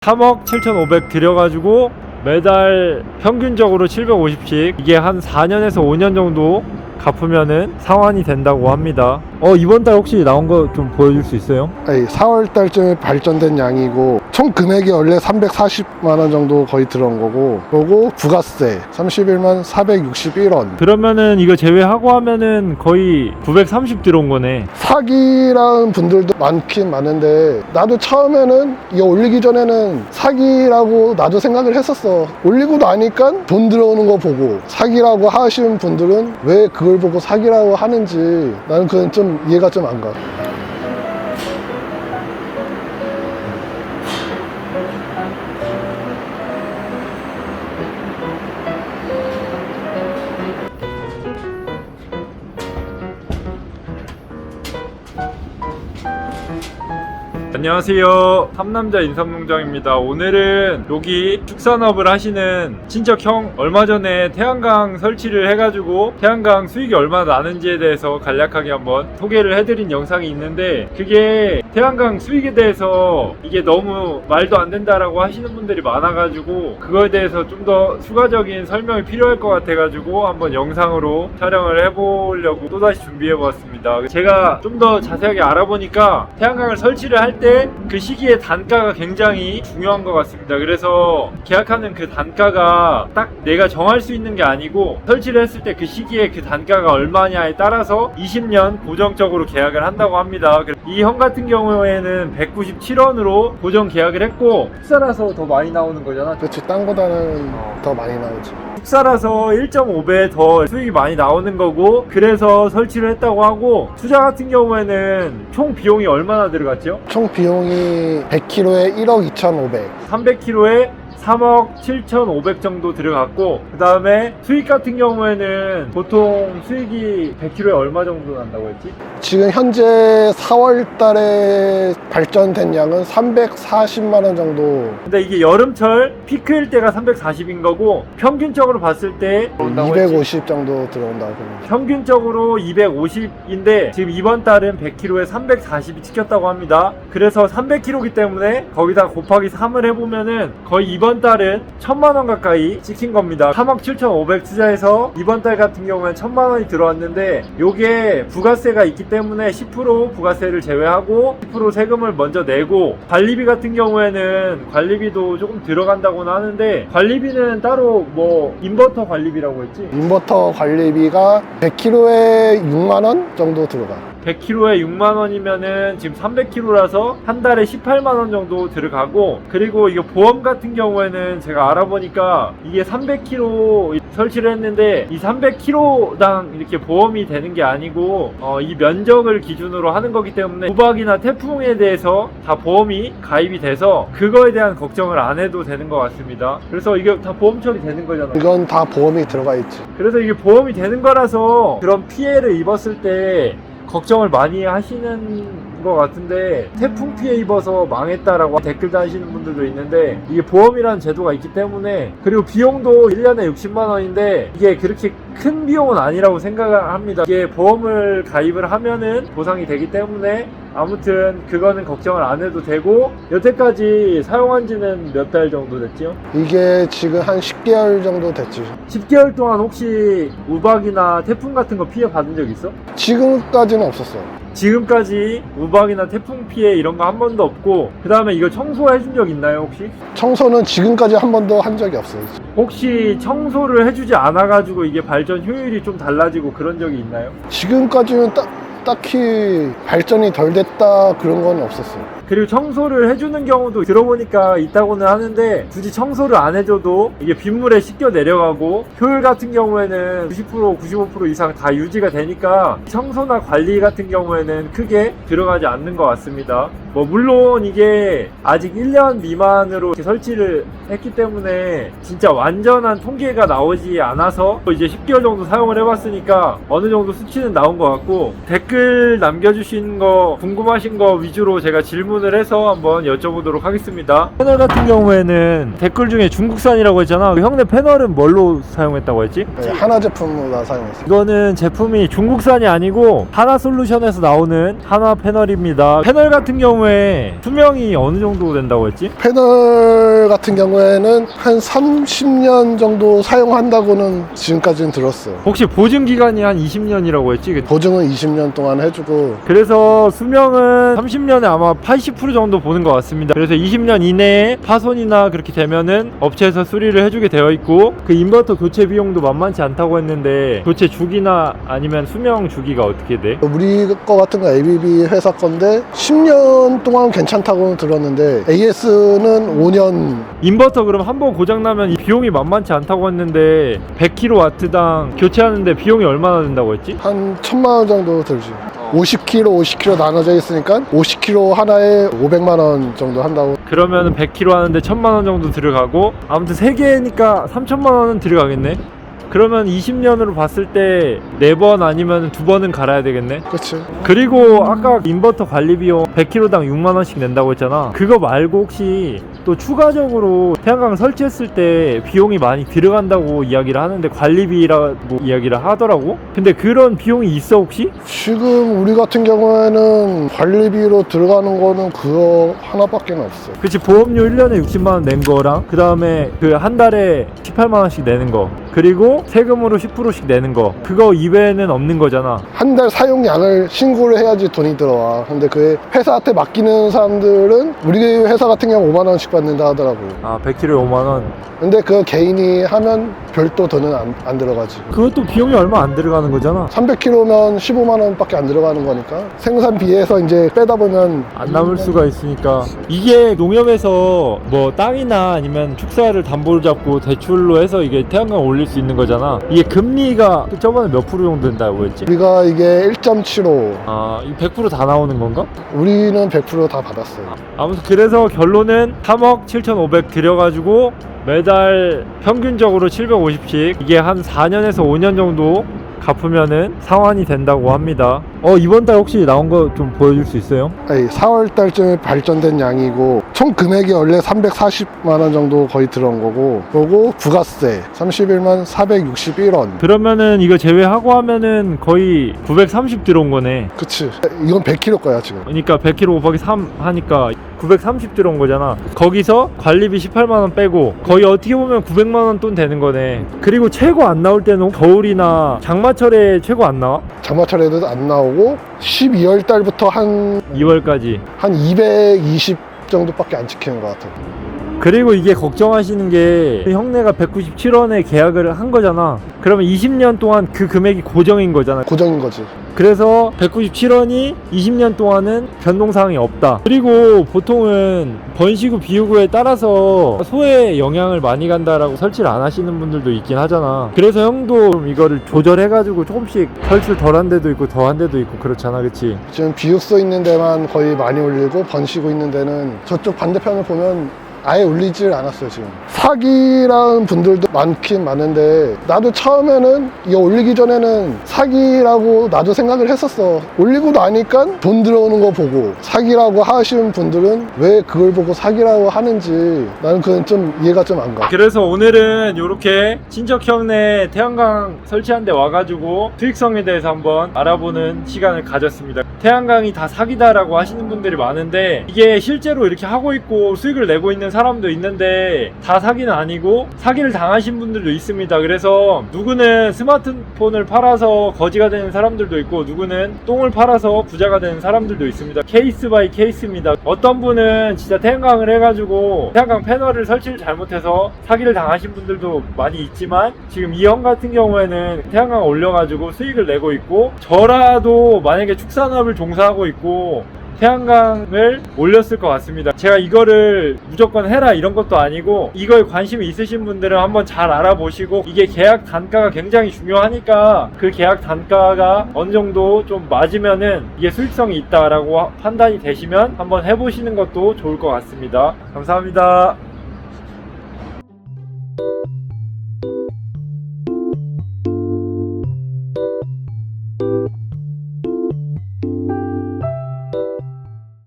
3억 7,500 들여가지고 매달 평균적으로 750씩 이게 한 4년에서 5년 정도 갚으면은 상환이 된다고 합니다. 이번 달 혹시 나온 거 좀 보여줄 수 있어요? 4월 달쯤에 발전된 양이고 총 금액이 원래 340만원 정도 거의 들어온 거고, 그리고 부가세 31만 461원. 그러면은 이거 제외하고 하면은 거의 930 들어온 거네. 사기라는 분들도 많긴 많은데, 나도 처음에는 이거 올리기 전에는 사기라고 나도 생각을 했었어. 올리고 나니까 돈 들어오는 거 보고 사기라고 하시는 분들은 왜 그걸 보고 사기라고 하는지 나는 그건 좀 이해가 좀 안 가. 안녕하세요, 삼남자 인삼농장입니다. 오늘은 여기 축산업을 하시는 친척형 얼마 전에 태양광 설치를 해가지고 태양광 수익이 얼마나 나는지에 대해서 간략하게 한번 소개를 해드린 영상이 있는데, 그게 태양광 수익에 대해서 이게 너무 말도 안 된다라고 하시는 분들이 많아가지고 그거에 대해서 좀 더 추가적인 설명이 필요할 것 같아가지고 한번 영상으로 촬영을 해보려고 또다시 준비해보았습니다. 제가 좀 더 자세하게 알아보니까 태양광을 설치를 할 때 그 시기에 단가가 굉장히 중요한 것 같습니다. 그래서 계약하는 그 단가가 딱 내가 정할 수 있는 게 아니고, 설치를 했을 때 그 시기에 그 단가가 얼마냐에 따라서 20년 고정적으로 계약을 한다고 합니다. 이 형 같은 경우에는 197원으로 고정 계약을 했고, 축사라서 더 많이 나오는 거잖아. 그렇지, 딴 거보다는 더 많이 나오지. 축사라서 1.5배 더 수익이 많이 나오는 거고, 그래서 설치를 했다고 하고, 투자 같은 경우에는 총 비용이 얼마나 들어갔죠? 총 비용이 100kg에 1억 2,500. 300kg에 3억 7,500 정도 들어갔고, 그 다음에 수익 같은 경우에는 보통 수익이 100kg에 얼마 정도 난다고 했지? 지금 현재 4월 달에 발전된 양은 340만원 정도. 근데 이게 여름철 피크일 때가 340인 거고, 평균적으로 봤을 때 250 정도 들어온다고 봅니다. 평균적으로 250인데 지금 이번 달은 100kg에 340이 찍혔다고 합니다. 그래서 300kg이기 때문에 거기다 곱하기 3을 해보면은 거의 이번 달은 1000만원 가까이 찍힌 겁니다. 3억 7,500 투자해서 이번 달 같은 경우는 1000만원이 들어왔는데, 요게 부가세가 있기 때문에 10% 부가세를 제외하고 10% 세금을 먼저 내고, 관리비 같은 경우에는 관리비도 조금 들어간다고는 하는데, 관리비는 따로 뭐 인버터 관리비라고 했지? 인버터 관리비가 100kg에 6만원 정도 들어가. 100kg에 6만원이면은 지금 300kg라서 한 달에 18만원 정도 들어가고, 그리고 이거 보험 같은 경우에는 제가 알아보니까 이게 300kg 설치를 했는데 이 300kg당 이렇게 보험이 되는 게 아니고 이 면적을 기준으로 하는 거기 때문에 우박이나 태풍에 대해서 다 보험이 가입이 돼서 그거에 대한 걱정을 안 해도 되는 것 같습니다. 그래서 이게 다 보험 처리 되는 거잖아. 이건 다 보험이 들어가 있지. 그래서 이게 보험이 되는 거라서 그런 피해를 입었을 때 걱정을 많이 하시는 것 같은데, 태풍 피해 입어서 망했다라고 댓글 다시는 분들도 있는데, 이게 보험이라는 제도가 있기 때문에, 그리고 비용도 1년에 60만원인데 이게 그렇게 큰 비용은 아니라고 생각합니다. 이게 보험을 가입을 하면은 보상이 되기 때문에 아무튼 그거는 걱정을 안 해도 되고, 여태까지 사용한 지는 몇 달 정도 됐지요? 이게 지금 한 10개월 정도 됐지. 10개월 동안 혹시 우박이나 태풍 같은 거 피해 받은 적 있어? 지금까지는 없었어. 지금까지 우박이나 태풍 피해 이런 거 한 번도 없고, 그 다음에 이거 청소해 준 적 있나요 혹시? 청소는 지금까지 한 번도 한 적이 없어요. 혹시 청소를 해주지 않아가지고 이게 발전 효율이 좀 달라지고 그런 적이 있나요? 지금까지는 딱히 발전이 덜 됐다 그런 건 없었어요. 그리고 청소를 해주는 경우도 들어보니까 있다고는 하는데, 굳이 청소를 안 해줘도 이게 빗물에 씻겨 내려가고, 효율 같은 경우에는 90% 95% 이상 다 유지가 되니까 청소나 관리 같은 경우에는 크게 들어가지 않는 것 같습니다. 뭐 물론 이게 아직 1년 미만으로 이렇게 설치를 했기 때문에 진짜 완전한 통계가 나오지 않아서 이제 10개월 정도 사용을 해봤으니까 어느 정도 수치는 나온 것 같고, 댓글 남겨주신 거 궁금하신 거 위주로 제가 질문 구분을 해서 한번 여쭤보도록 하겠습니다. 패널 같은 경우에는 댓글 중에 중국산이라고 했잖아. 형네 패널은 뭘로 사용했다고 했지? 네, 하나 제품으로 사용했어요. 이거는 제품이 중국산이 아니고 하나솔루션에서 나오는 하나 패널입니다. 패널 같은 경우에 수명이 어느 정도 된다고 했지? 패널 같은 경우에는 한 30년 정도 사용한다고는 지금까지는 들었어요. 혹시 보증 기간이 한 20년이라고 했지? 보증은 20년 동안 해주고, 그래서 수명은 30년에 아마 80% 정도 보는 것 같습니다. 그래서 20년 이내에 파손이나 그렇게 되면은 업체에서 수리를 해주게 되어 있고, 그 인버터 교체 비용도 만만치 않다고 했는데 교체 주기나 아니면 수명 주기가 어떻게 돼? 우리 거 같은 거 ABB 회사 건데 10년 동안 괜찮다고는 들었는데 AS는 5년. 인버터 그럼 한번 고장나면 이 비용이 만만치 않다고 했는데 100kW당 교체하는데 비용이 얼마나 든다고 했지? 한 1000만 원 정도 들지. 50kg 나눠져 있으니까 50kg 하나에 500만 원 정도 한다고. 그러면 100kg 하는데 1000만 원 정도 들어가고, 아무튼 3개니까 3000만 원은 들어가겠네. 그러면 20년으로 봤을 때 4번 아니면 2번은 갈아야 되겠네. 그렇지. 그리고 아까 인버터 관리 비용 100kg당 6만 원씩 낸다고 했잖아. 그거 말고 혹시 또 추가적으로 태양광 설치했을 때 비용이 많이 들어간다고 이야기를 하는데, 관리비라고 이야기를 하더라고. 근데 그런 비용이 있어 혹시? 지금 우리 같은 경우에는 관리비로 들어가는 거는 그거 하나밖에 없어. 그치, 보험료 1년에 60만 원 낸 거랑 그 다음에 그 한 달에 18만 원씩 내는 거, 그리고 세금으로 10%씩 내는 거, 그거 이외에는 없는 거잖아. 한 달 사용량을 신고를 해야지 돈이 들어와. 근데 그 회사한테 맡기는 사람들은 우리 회사 같은 경우 5만 원씩 받는다 하더라고. 아, 100kg에 5만 원. 근데 그 개인이 하면 별도 돈은 안 들어가지. 그것도 비용이 얼마 안 들어가는 거잖아. 300kg면 15만 원밖에 안 들어가는 거니까 생산비에서 이제 빼다 보면 안 남을 수가 있으니까. 이게 농협에서 뭐 땅이나 아니면 축사를 담보를 잡고 대출로 해서 이게 태양광 올릴 수 있는 거잖아. 이게 금리가 저번에 몇 프로 정도 된다고 했지? 우리가 이게 1.75, 아, 이 100% 다 나오는 건가? 우리는 100% 다 받았어요. 아무튼 그래서 결론은 3억 7,500 들여가지고 매달 평균적으로 750씩, 이게 한 4년에서 5년 정도 갚으면은 상환이 된다고 합니다. 이번 달 혹시 나온 거 좀 보여줄 수 있어요? 4월 달쯤에 발전된 양이고, 총 금액이 원래 340만 원 정도 거의 들어온 거고, 그리고 부가세 31만 461원. 그러면은 이거 제외하고 하면은 거의 930 들어온 거네. 그치. 이건 100kg 거야 지금. 그러니까 100kg 곱하기 3 하니까 930 들어온 거잖아. 거기서 관리비 18만 원 빼고 거의 어떻게 보면 900만 원 돈 되는 거네. 그리고 최고 안 나올 때는 겨울이나 장마철에 최고 안 나와? 장마철에도 안 나오고 12월 달부터 한 2월까지. 220 정도밖에 안 지키는 것 같아요. 그리고 이게 걱정하시는 게, 형네가 197원에 계약을 한 거잖아. 그러면 20년 동안 그 금액이 고정인 거잖아. 고정인 거지. 그래서 197원이 20년 동안은 변동사항이 없다. 그리고 보통은 번시구 비우구에 따라서 소에 영향을 많이 간다라고 설치를 안 하시는 분들도 있긴 하잖아. 그래서 형도 좀 이거를 조절해가지고 조금씩 설치를 덜 한 데도 있고 더 한 데도 있고 그렇잖아, 그치? 지금 비육소 있는 데만 거의 많이 올리고, 번시고 있는 데는 저쪽 반대편을 보면 아예 올리질 않았어요. 지금 사기라는 분들도 많긴 많은데, 나도 처음에는 이거 올리기 전에는 사기라고 나도 생각을 했었어. 올리고 나니까 돈 들어오는 거 보고 사기라고 하시는 분들은 왜 그걸 보고 사기라고 하는지 나는 그건 좀 이해가 좀 안 가. 그래서 오늘은 이렇게 친척 형네 태양광 설치한 데 와가지고 수익성에 대해서 한번 알아보는 시간을 가졌습니다. 태양광이 다 사기다라고 하시는 분들이 많은데, 이게 실제로 이렇게 하고 있고 수익을 내고 있는 사람도 있는데 다 사기는 아니고 사기를 당하신 분들도 있습니다. 그래서 누구는 스마트폰을 팔아서 거지가 되는 사람들도 있고, 누구는 똥을 팔아서 부자가 되는 사람들도 있습니다. 케이스 바이 케이스입니다. 어떤 분은 진짜 태양광을 해가지고 태양광 패널을 설치를 잘못해서 사기를 당하신 분들도 많이 있지만, 지금 이 형 같은 경우에는 태양광 올려가지고 수익을 내고 있고, 저라도 만약에 축산업을 종사하고 있고 태양광을 올렸을 것 같습니다. 제가 이거를 무조건 해라 이런 것도 아니고, 이거에 관심이 있으신 분들은 한번 잘 알아보시고, 이게 계약 단가가 굉장히 중요하니까 그 계약 단가가 어느 정도 좀 맞으면은 이게 수익성이 있다라고 판단이 되시면 한번 해보시는 것도 좋을 것 같습니다. 감사합니다.